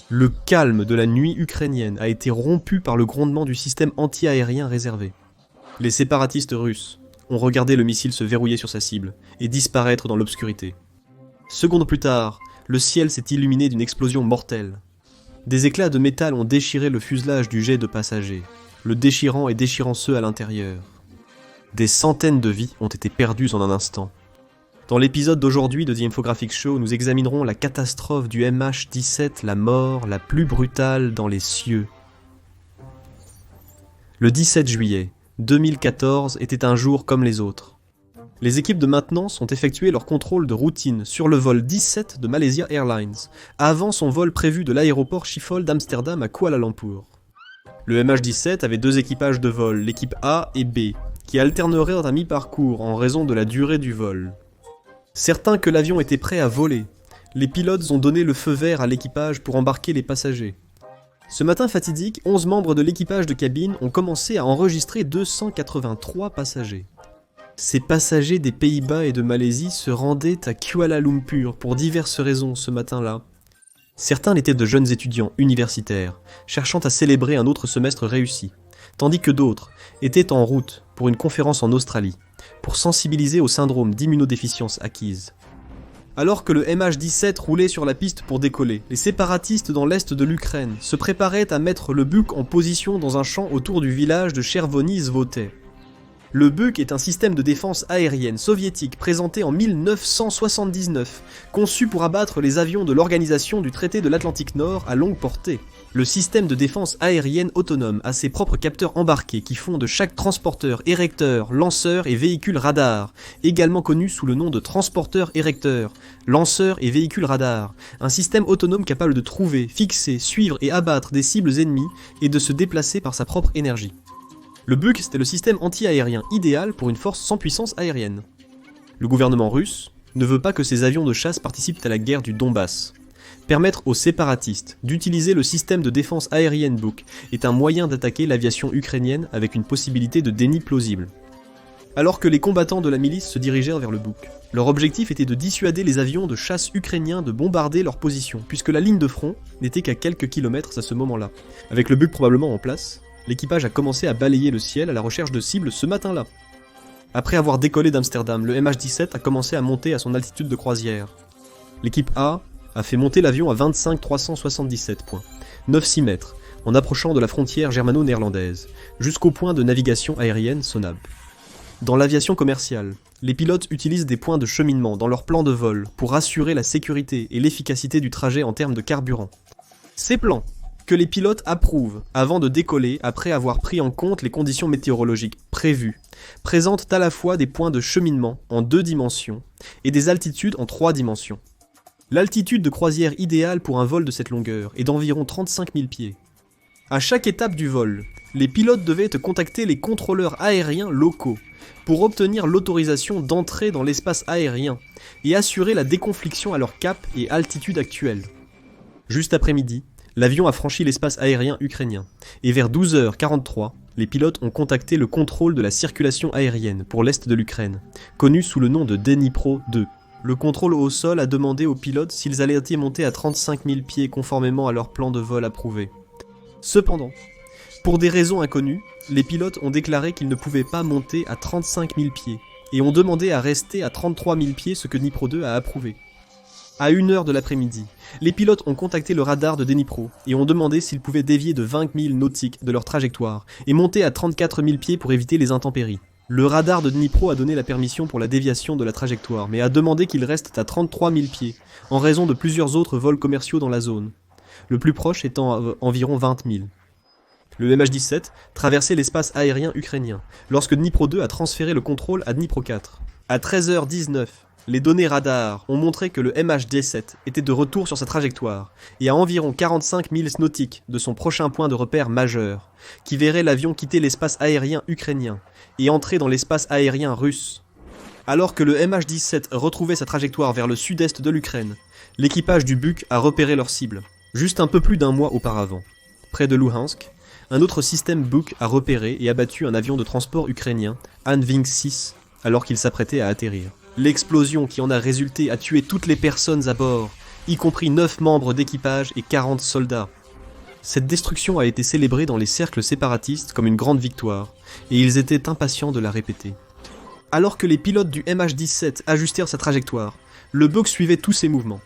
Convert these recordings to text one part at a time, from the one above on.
Le calme de la nuit ukrainienne a été rompu par le grondement du système anti-aérien réservé. Les séparatistes russes ont regardé le missile se verrouiller sur sa cible et disparaître dans l'obscurité. Secondes plus tard, le ciel s'est illuminé d'une explosion mortelle. Des éclats de métal ont déchiré le fuselage du jet de passagers, le déchirant et déchirant ceux à l'intérieur. Des centaines de vies ont été perdues en un instant. Dans l'épisode d'aujourd'hui de The Infographic Show, nous examinerons la catastrophe du MH17, la mort la plus brutale dans les cieux. Le 17 juillet 2014 était un jour comme les autres. Les équipes de maintenance ont effectué leur contrôle de routine sur le vol 17 de Malaysia Airlines, avant son vol prévu de l'aéroport Schiphol d'Amsterdam à Kuala Lumpur. Le MH17 avait deux équipages de vol, l'équipe A et B, qui alterneraient à mi-parcours en raison de la durée du vol. Certains que l'avion était prêt à voler, les pilotes ont donné le feu vert à l'équipage pour embarquer les passagers. Ce matin fatidique, 11 membres de l'équipage de cabine ont commencé à enregistrer 283 passagers. Ces passagers des Pays-Bas et de Malaisie se rendaient à Kuala Lumpur pour diverses raisons ce matin-là. Certains étaient de jeunes étudiants universitaires, cherchant à célébrer un autre semestre réussi, tandis que d'autres étaient en route pour une conférence en Australie, pour sensibiliser au syndrome d'immunodéficience acquise. Alors que le MH17 roulait sur la piste pour décoller, les séparatistes dans l'est de l'Ukraine se préparaient à mettre le Buk en position dans un champ autour du village de Chervony-Zvote. Le Buk est un système de défense aérienne soviétique présenté en 1979, conçu pour abattre les avions de l'Organisation du Traité de l'Atlantique Nord à longue portée. Le système de défense aérienne autonome a ses propres capteurs embarqués qui font de chaque transporteur, érecteur, lanceur et véhicule radar, également connu sous le nom de transporteur érecteur, lanceur et véhicule radar, un système autonome capable de trouver, fixer, suivre et abattre des cibles ennemies et de se déplacer par sa propre énergie. Le Buk, c'était le système anti-aérien idéal pour une force sans puissance aérienne. Le gouvernement russe ne veut pas que ses avions de chasse participent à la guerre du Donbass. Permettre aux séparatistes d'utiliser le système de défense aérienne Buk est un moyen d'attaquer l'aviation ukrainienne avec une possibilité de déni plausible. Alors que les combattants de la milice se dirigèrent vers le Buk, leur objectif était de dissuader les avions de chasse ukrainiens de bombarder leur position, puisque la ligne de front n'était qu'à quelques kilomètres à ce moment-là. Avec le Buk probablement en place, l'équipage a commencé à balayer le ciel à la recherche de cibles ce matin-là. Après avoir décollé d'Amsterdam, le MH17 a commencé à monter à son altitude de croisière. L'équipe A a fait monter l'avion à 25 377 points, 9-6 mètres, en approchant de la frontière germano-néerlandaise, jusqu'au point de navigation aérienne Sonab. Dans l'aviation commerciale, les pilotes utilisent des points de cheminement dans leur plan de vol pour assurer la sécurité et l'efficacité du trajet en termes de carburant. Ces plans, que les pilotes approuvent avant de décoller après avoir pris en compte les conditions météorologiques prévues, présentent à la fois des points de cheminement en 2 dimensions et des altitudes en 3 dimensions. L'altitude de croisière idéale pour un vol de cette longueur est d'environ 35 000 pieds. À chaque étape du vol, les pilotes devaient contacter les contrôleurs aériens locaux pour obtenir l'autorisation d'entrer dans l'espace aérien et assurer la déconfliction à leur cap et altitude actuelle. Juste après midi, l'avion a franchi l'espace aérien ukrainien, et vers 12h43, les pilotes ont contacté le contrôle de la circulation aérienne pour l'est de l'Ukraine, connu sous le nom de Dnipro 2. Le contrôle au sol a demandé aux pilotes s'ils allaient y monter à 35 000 pieds conformément à leur plan de vol approuvé. Cependant, pour des raisons inconnues, les pilotes ont déclaré qu'ils ne pouvaient pas monter à 35 000 pieds, et ont demandé à rester à 33 000 pieds, ce que Dnipro 2 a approuvé. À 1h de l'après-midi, les pilotes ont contacté le radar de Dnipro et ont demandé s'ils pouvaient dévier de 20 000 nautiques de leur trajectoire et monter à 34 000 pieds pour éviter les intempéries. Le radar de Dnipro a donné la permission pour la déviation de la trajectoire, mais a demandé qu'ils restent à 33 000 pieds, en raison de plusieurs autres vols commerciaux dans la zone, le plus proche étant environ 20 000. Le MH17 traversait l'espace aérien ukrainien, lorsque Dnipro 2 a transféré le contrôle à Dnipro 4. À 13h19, les données radar ont montré que le MH17 était de retour sur sa trajectoire et à environ 45 000 nautiques de son prochain point de repère majeur, qui verrait l'avion quitter l'espace aérien ukrainien et entrer dans l'espace aérien russe. Alors que le MH17 retrouvait sa trajectoire vers le sud-est de l'Ukraine, l'équipage du Buk a repéré leur cible, juste un peu plus d'un mois auparavant. Près de Luhansk, un autre système Buk a repéré et abattu un avion de transport ukrainien, Anving 6, alors qu'il s'apprêtait à atterrir. L'explosion qui en a résulté a tué toutes les personnes à bord y compris 9 membres d'équipage et 40 soldats. Cette destruction a été célébrée dans les cercles séparatistes comme une grande victoire, et ils étaient impatients de la répéter. Alors que les pilotes du MH17 ajustèrent sa trajectoire, le bug suivait tous ses mouvements.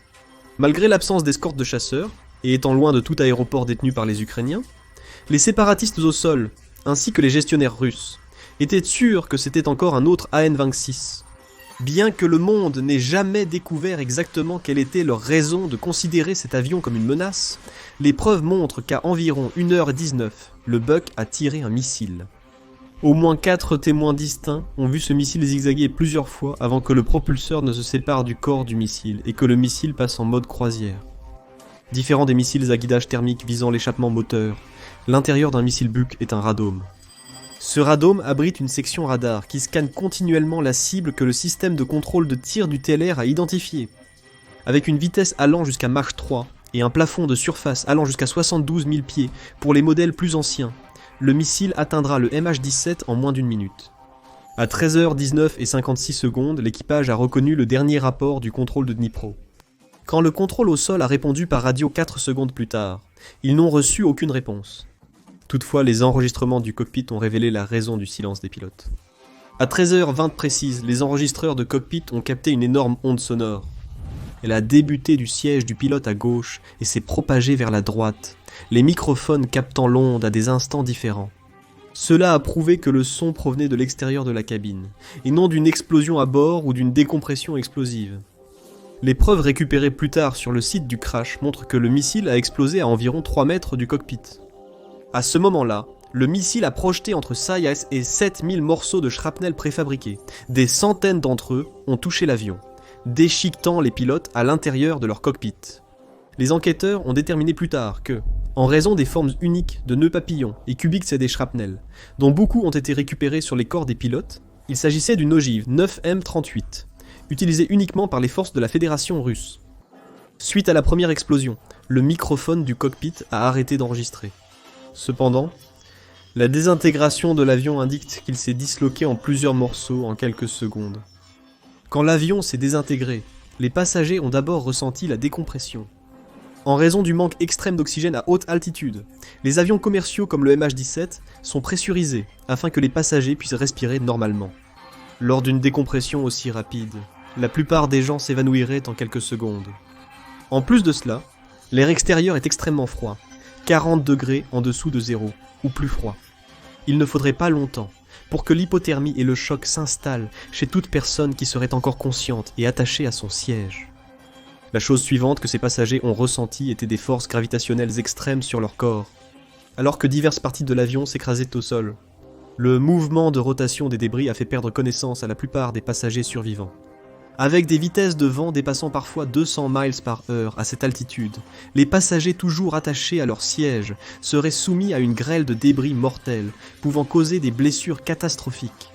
Malgré l'absence d'escorte de chasseurs, et étant loin de tout aéroport détenu par les Ukrainiens, les séparatistes au sol, ainsi que les gestionnaires russes, étaient sûrs que c'était encore un autre AN-26. Bien que le monde n'ait jamais découvert exactement quelle était leur raison de considérer cet avion comme une menace, les preuves montrent qu'à environ 1h19, le Buk a tiré un missile. Au moins 4 témoins distincts ont vu ce missile zigzaguer plusieurs fois avant que le propulseur ne se sépare du corps du missile et que le missile passe en mode croisière. Différent des missiles à guidage thermique visant l'échappement moteur, l'intérieur d'un missile Buk est un radome. Ce radome abrite une section radar qui scanne continuellement la cible que le système de contrôle de tir du TLR a identifiée. Avec une vitesse allant jusqu'à Mach 3 et un plafond de surface allant jusqu'à 72 000 pieds pour les modèles plus anciens, le missile atteindra le MH17 en moins d'une minute. À 13h19 et 56 secondes, l'équipage a reconnu le dernier rapport du contrôle de Dnipro. Quand le contrôle au sol a répondu par radio 4 secondes plus tard, ils n'ont reçu aucune réponse. Toutefois, les enregistrements du cockpit ont révélé la raison du silence des pilotes. À 13h20 précise, les enregistreurs de cockpit ont capté une énorme onde sonore. Elle a débuté du siège du pilote à gauche et s'est propagée vers la droite, les microphones captant l'onde à des instants différents. Cela a prouvé que le son provenait de l'extérieur de la cabine, et non d'une explosion à bord ou d'une décompression explosive. Les preuves récupérées plus tard sur le site du crash montrent que le missile a explosé à environ 3 mètres du cockpit. À ce moment-là, le missile a projeté entre 5 et 7000 morceaux de shrapnel préfabriqués. Des centaines d'entre eux ont touché l'avion, déchiquetant les pilotes à l'intérieur de leur cockpit. Les enquêteurs ont déterminé plus tard que, en raison des formes uniques de nœuds papillons et cubiques des shrapnel, dont beaucoup ont été récupérés sur les corps des pilotes, il s'agissait d'une ogive 9M38, utilisée uniquement par les forces de la Fédération russe. Suite à la première explosion, le microphone du cockpit a arrêté d'enregistrer. Cependant, la désintégration de l'avion indique qu'il s'est disloqué en plusieurs morceaux en quelques secondes. Quand l'avion s'est désintégré, les passagers ont d'abord ressenti la décompression. En raison du manque extrême d'oxygène à haute altitude, les avions commerciaux comme le MH17 sont pressurisés afin que les passagers puissent respirer normalement. Lors d'une décompression aussi rapide, la plupart des gens s'évanouiraient en quelques secondes. En plus de cela, l'air extérieur est extrêmement froid, 40 degrés en dessous de zéro, ou plus froid. Il ne faudrait pas longtemps pour que l'hypothermie et le choc s'installent chez toute personne qui serait encore consciente et attachée à son siège. La chose suivante que ces passagers ont ressentie était des forces gravitationnelles extrêmes sur leur corps, alors que diverses parties de l'avion s'écrasaient au sol. Le mouvement de rotation des débris a fait perdre connaissance à la plupart des passagers survivants. Avec des vitesses de vent dépassant parfois 200 miles par heure à cette altitude, les passagers toujours attachés à leur siège seraient soumis à une grêle de débris mortels, pouvant causer des blessures catastrophiques.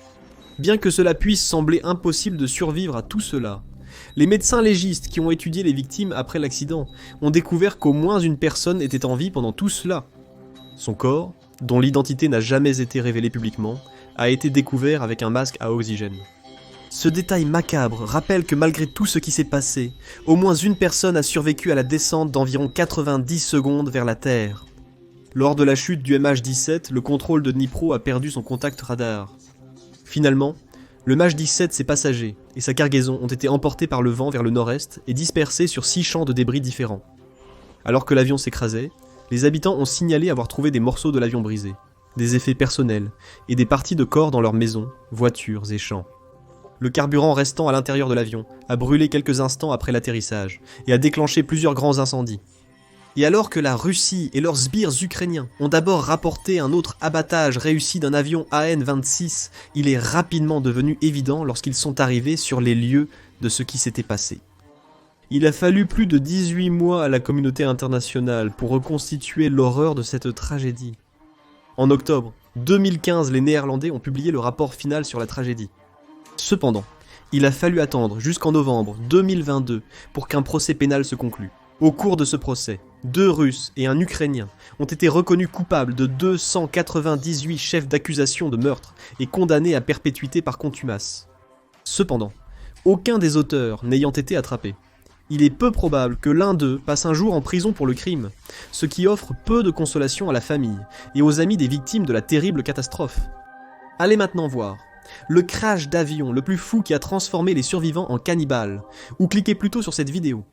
Bien que cela puisse sembler impossible de survivre à tout cela, les médecins légistes qui ont étudié les victimes après l'accident ont découvert qu'au moins une personne était en vie pendant tout cela. Son corps, dont l'identité n'a jamais été révélée publiquement, a été découvert avec un masque à oxygène. Ce détail macabre rappelle que malgré tout ce qui s'est passé, au moins une personne a survécu à la descente d'environ 90 secondes vers la Terre. Lors de la chute du MH17, le contrôle de Dnipro a perdu son contact radar. Finalement, le MH17, ses passagers et sa cargaison ont été emportés par le vent vers le nord-est et dispersés sur 6 champs de débris différents. Alors que l'avion s'écrasait, les habitants ont signalé avoir trouvé des morceaux de l'avion brisé, des effets personnels et des parties de corps dans leurs maisons, voitures et champs. Le carburant restant à l'intérieur de l'avion a brûlé quelques instants après l'atterrissage et a déclenché plusieurs grands incendies. Et alors que la Russie et leurs sbires ukrainiens ont d'abord rapporté un autre abattage réussi d'un avion AN-26, il est rapidement devenu évident lorsqu'ils sont arrivés sur les lieux de ce qui s'était passé. Il a fallu plus de 18 mois à la communauté internationale pour reconstituer l'horreur de cette tragédie. En octobre 2015, les Néerlandais ont publié le rapport final sur la tragédie. Cependant, il a fallu attendre jusqu'en novembre 2022 pour qu'un procès pénal se conclue. Au cours de ce procès, 2 Russes et un Ukrainien ont été reconnus coupables de 298 chefs d'accusation de meurtre et condamnés à perpétuité par contumace. Cependant, aucun des auteurs n'ayant été attrapé, Il est peu probable que l'un d'eux passe un jour en prison pour le crime, ce qui offre peu de consolation à la famille et aux amis des victimes de la terrible catastrophe. Allez maintenant voir le crash d'avion le plus fou qui a transformé les survivants en cannibales, ou cliquez plutôt sur cette vidéo.